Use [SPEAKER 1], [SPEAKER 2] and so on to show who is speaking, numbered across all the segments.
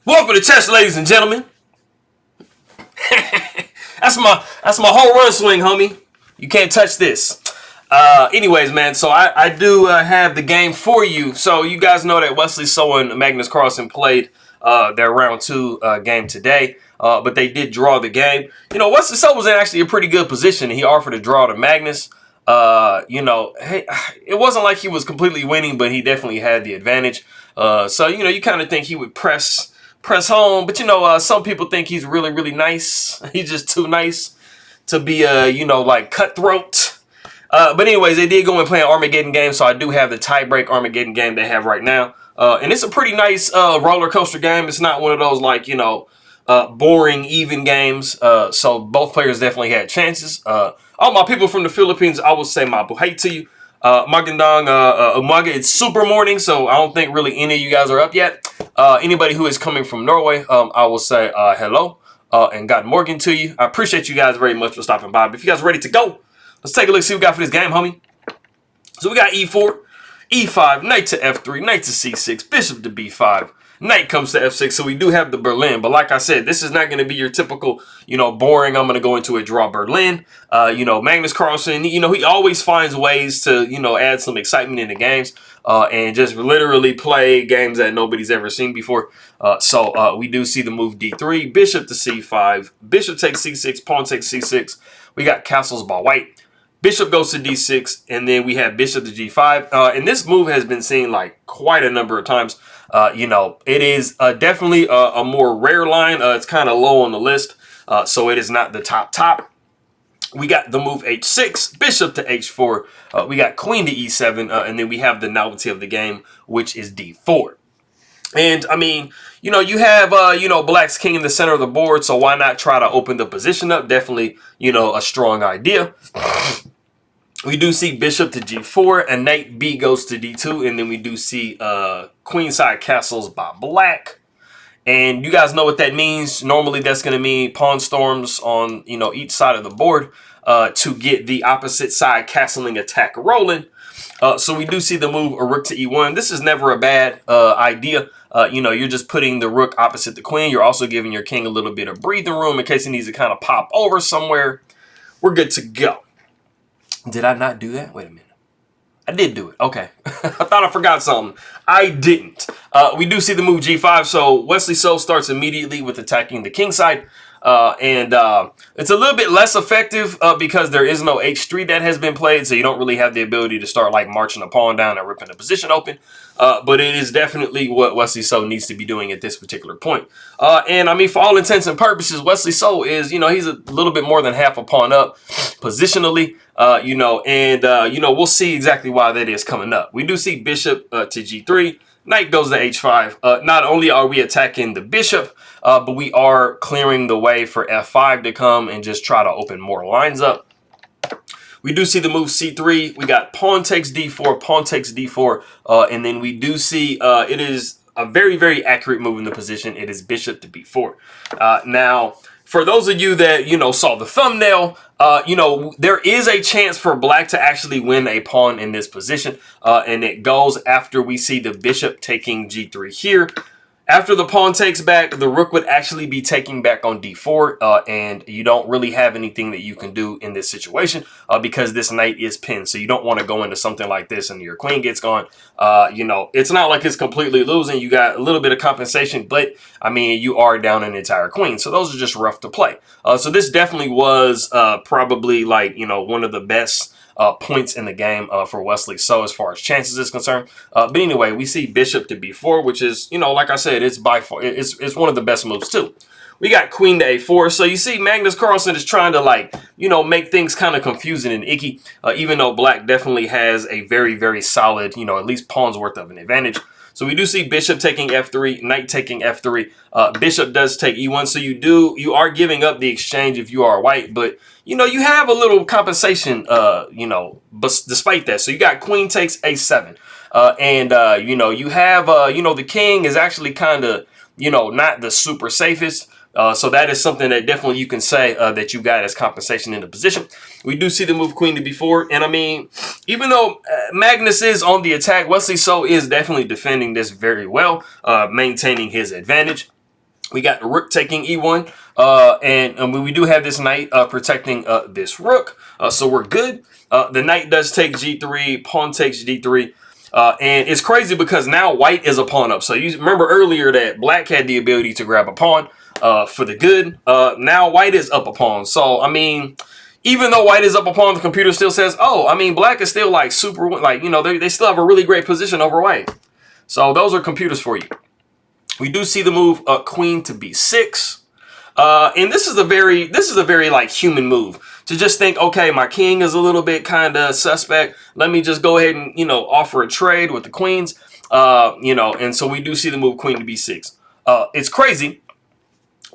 [SPEAKER 1] Welcome to chess, ladies and gentlemen. that's my whole run swing, homie. You can't touch this. Anyways, man, so I do have the game for you. So you guys know that Wesley So and Magnus Carlsen played their round two game today. But they did draw the game. Wesley So was in actually a pretty good position. He offered a draw to Magnus. Hey, it wasn't like he was completely winning, but he definitely had the advantage. So you kind of think he would press home, but some people think he's really, really nice. He's just too nice to be like cutthroat. But anyways, they did go and play an Armageddon game, so I do have the tiebreak Armageddon game they have right now. And it's a pretty nice roller coaster game. It's not one of those like, boring even games. So both players definitely had chances. All my people from the Philippines, I will say my buhay to you. Magandang umaga. It's super morning, so I don't think really any of you guys are up yet. Anybody who is coming from Norway, I will say hello and God morgen to you. I appreciate you guys very much for stopping by. But if you guys are ready to go, let's take a look, see what we got for this game, homie. So we got e4, e5, knight to f3, knight to c6, bishop to b5. Knight comes to f6, so we do have the Berlin. But like I said, this is not going to be your typical, boring, I'm going to go into a draw Berlin. Magnus Carlsen, he always finds ways to, add some excitement in the games and just literally play games that nobody's ever seen before. So we do see the move d3, bishop to c5, bishop takes c6, pawn takes c6. We got castles by white. Bishop goes to d6, and then we have bishop to g5. And this move has been seen like quite a number of times. It is definitely a more rare line. It's kind of low on the list, so it is not the top. We got the move h6, bishop to h4. We got queen to e7, and then we have the novelty of the game, which is d4. And, I mean, you have, black's king in the center of the board, so why not try to open the position up? Definitely, a strong idea. We do see bishop to g4, and knight b goes to d2, and then we do see queenside castles by black. And you guys know what that means. Normally, that's going to mean pawn storms on, each side of the board to get the opposite side castling attack rolling. So we do see the move a rook to e1. This is never a bad idea. You're just putting the rook opposite the queen. You're also giving your king a little bit of breathing room in case he needs to kind of pop over somewhere. We're good to go. Did I not do that? Wait a minute. I did do it. Okay. I thought I forgot something. I didn't. We do see the move g5. So Wesley So starts immediately with attacking the king side. And it's a little bit less effective because there is no h3 that has been played. So you don't really have the ability to start like marching a pawn down and ripping the position open. But it is definitely what Wesley So needs to be doing at this particular point. And I mean, for all intents and purposes, Wesley So is, he's a little bit more than half a pawn up positionally. We'll see exactly why that is coming up. We do see bishop to g3. Knight goes to h5. Not only are we attacking the bishop, but we are clearing the way for f5 to come and just try to open more lines up. We do see the move c3. We got pawn takes d4, pawn takes d4, and then we do see it is a very, very accurate move in the position. It is bishop to b4. Now, for those of you that, saw the thumbnail, there is a chance for black to actually win a pawn in this position. And it goes after we see the bishop taking g3 here. After the pawn takes back, the rook would actually be taking back on d4, and you don't really have anything that you can do in this situation because this knight is pinned. So you don't want to go into something like this and your queen gets gone. It's not like it's completely losing. You got a little bit of compensation, but, I mean, you are down an entire queen. So those are just rough to play. So this definitely was probably like, one of the best points in the game for Wesley So as far as chances is concerned. But anyway, we see bishop to b4, which is, like I said, it's by far, it's one of the best moves too. We got queen to a4. So you see Magnus Carlsen is trying to make things kind of confusing and icky, even though black definitely has a very, very solid, at least pawn's worth of an advantage. So we do see bishop taking f3, knight taking f3. Bishop does take e1. So you are giving up the exchange if you are white, but you have a little compensation, but despite that. So you got queen takes a7. You have, the king is actually kind of, not the super safest. So that is something that definitely you can say that you got as compensation in the position. We do see the move queen to b4. And I mean, even though Magnus is on the attack, Wesley So is definitely defending this very well, maintaining his advantage. We got the rook taking e1, and we do have this knight protecting this rook, so we're good. The knight does take g3, pawn takes d3, and it's crazy because now white is a pawn up. So you remember earlier that black had the ability to grab a pawn for the good. Now white is up a pawn. So, I mean, even though white is up a pawn, the computer still says, oh, I mean, black is still like super, like, you know, they still have a really great position over white. So those are computers for you. We do see the move queen to b6. And this is a very like human move to just think, okay, my king is a little bit kind of suspect. Let me just go ahead and, you know, offer a trade with the queens, you know, and so we do see the move queen to b6. It's crazy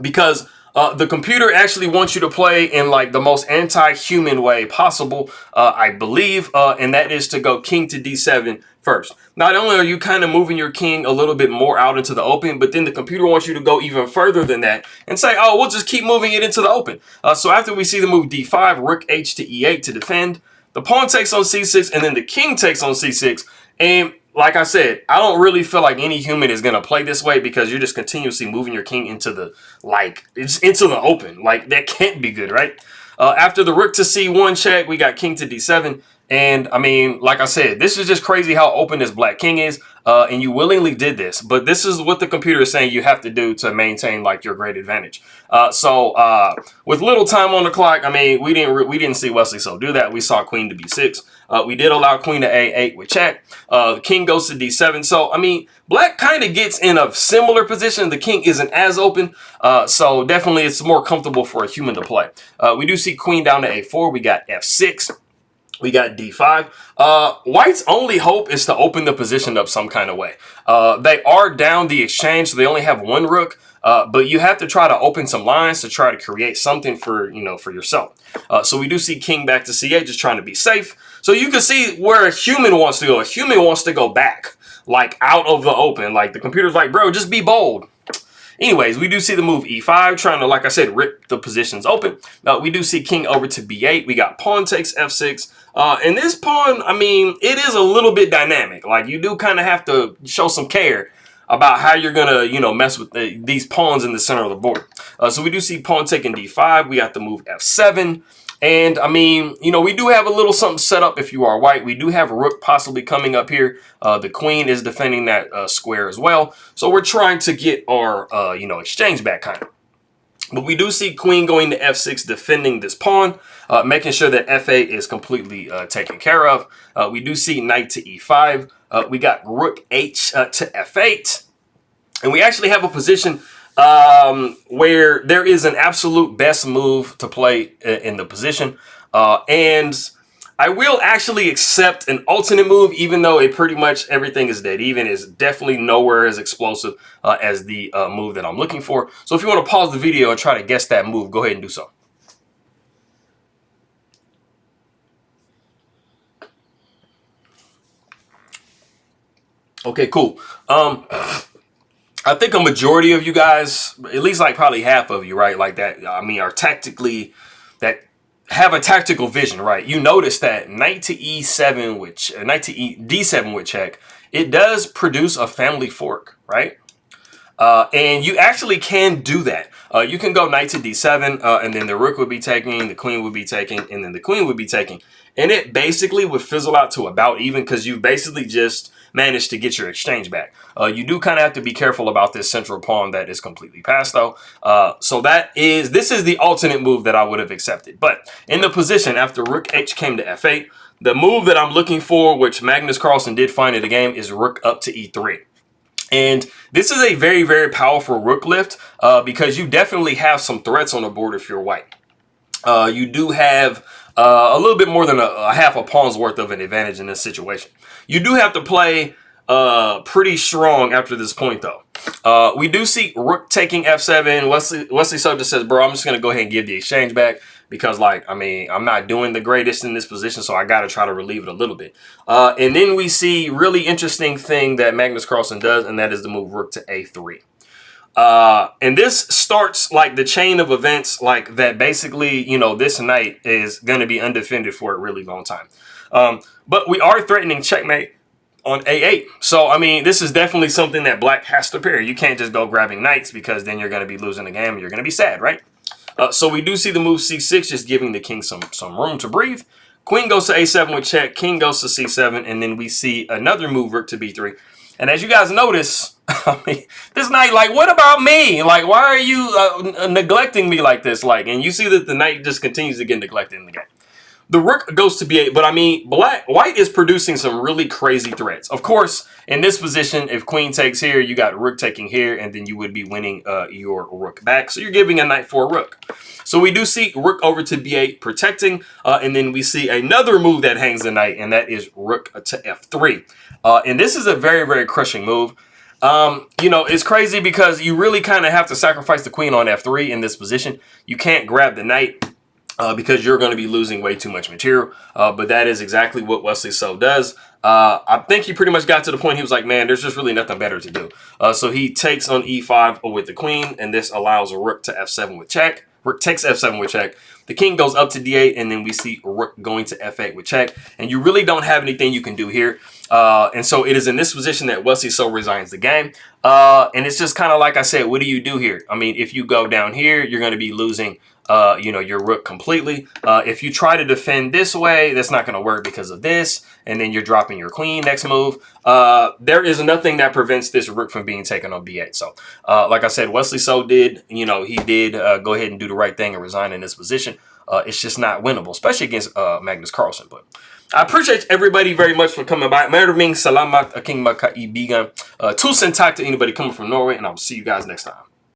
[SPEAKER 1] because the computer actually wants you to play in like the most anti-human way possible, I believe, and that is to go king to d7 first. Not only are you kind of moving your king a little bit more out into the open, but then the computer wants you to go even further than that and say, oh, we'll just keep moving it into the open. So after we see the move d5, rook h to e8 to defend, the pawn takes on c6, and then the king takes on c6. And like I said, I don't really feel like any human is going to play this way because you're just continuously moving your king into the, like, it's into the open. Like, that can't be good, right? After the rook to c1 check, we got king to d7. And, I mean, like I said, this is just crazy how open this black king is. And you willingly did this. But this is what the computer is saying you have to do to maintain, like, your great advantage. So with little time on the clock, I mean, we didn't see Wesley So do that. We saw queen to b6. We did allow queen to a8 with check. The king goes to d7. So, I mean, black kind of gets in a similar position. The king isn't as open. So definitely it's more comfortable for a human to play. We do see queen down to a4. We got f6. We got d5. White's only hope is to open the position up some kind of way. They are down the exchange, so they only have one rook. But you have to try to open some lines to try to create something for, you know, for yourself. So we do see king back to c8, just trying to be safe. So you can see where a human wants to go. A human wants to go back, like out of the open. Like the computer's like, bro, just be bold. Anyways, we do see the move e5, trying to, like I said, rip the positions open. We do see king over to b8. We got pawn takes f6. And this pawn, I mean, it is a little bit dynamic. Like, you do kind of have to show some care about how you're going to, you know, mess with these pawns in the center of the board. So we do see pawn taking d5. We got the move f7. And, I mean, you know, we do have a little something set up if you are white. We do have a rook possibly coming up here. The queen is defending that square as well. So we're trying to get our, you know, exchange back kind of. But we do see queen going to f6, defending this pawn, making sure that f8 is completely taken care of. We do see knight to e5. We got rook h to f8. And we actually have a position where there is an absolute best move to play in the position. And I will actually accept an alternate move, even though it pretty much everything is dead even. Is definitely nowhere as explosive as the move that I'm looking for. So if you want to pause the video and try to guess that move, go ahead and do so. Okay, cool. I think a majority of you guys, at least like probably half of you, right, like that, I mean, are tactically, that have a tactical vision, right? You notice that knight to e7, which knight to d7 with check, it does produce a family fork, right? And you actually can do that. You can go knight to d7, and then the rook would be taking, the queen would be taking, and then the queen would be taking. And it basically would fizzle out to about even because you basically just managed to get your exchange back. You do kind of have to be careful about this central pawn that is completely passed though. So this is the alternate move that I would have accepted. But in the position after rook h came to f8, the move that I'm looking for, which Magnus Carlsen did find in the game, is rook up to e3. And this is a very, very powerful rook lift because you definitely have some threats on the board if you're white. You do have a little bit more than a half a pawn's worth of an advantage in this situation. You do have to play pretty strong after this point, though. We do see rook taking f7. Wesley So just says, bro, I'm just going to go ahead and give the exchange back because, like, I mean, I'm not doing the greatest in this position, so I got to try to relieve it a little bit. And then we see really interesting thing that Magnus Carlsen does, and that is the move rook to a3. And this starts like the chain of events like that basically, you know, this knight is going to be undefended for a really long time. But we are threatening checkmate on A8. So, I mean, this is definitely something that black has to pair. You can't just go grabbing knights because then you're going to be losing the game and you're going to be sad, right? So we do see the move C6, just giving the king some room to breathe. Queen goes to A7 with check. King goes to C7. And then we see another move, rook to B3. And as you guys notice, I mean, this knight, like, what about me? Like, why are you neglecting me like this? Like, and you see that the knight just continues to get neglected in the game. The rook goes to B8, but I mean, white is producing some really crazy threats. Of course, in this position, if queen takes here, you got rook taking here, and then you would be winning your rook back. So you're giving a knight for a rook. So we do see rook over to B8 protecting, and then we see another move that hangs the knight, and that is rook to F3. And this is a very, very crushing move. You know, it's crazy because you really kind of have to sacrifice the queen on F3 in this position. You can't grab the knight. Because you're going to be losing way too much material. But that is exactly what Wesley So does. I think he pretty much got to the point he was like, man, there's just really nothing better to do. So he takes on E5 with the queen, and this allows a rook to F7 with check. Rook takes F7 with check. The king goes up to D8, and then we see rook going to F8 with check. And you really don't have anything you can do here. And so it is in this position that Wesley So resigns the game. And it's just kind of like I said, what do you do here? I mean, if you go down here, you're going to be losing you know, your rook completely. If you try to defend this way, that's not going to work because of this. And then you're dropping your queen next move. There is nothing that prevents this rook from being taken on B8. So, like I said, Wesley So did, you know, he did go ahead and do the right thing and resign in this position. It's just not winnable, especially against Magnus Carlsen. But I appreciate everybody very much for coming by. Maraming salamat aking makaibigan. Tusen tak to anybody coming from Norway, and I will see you guys next time.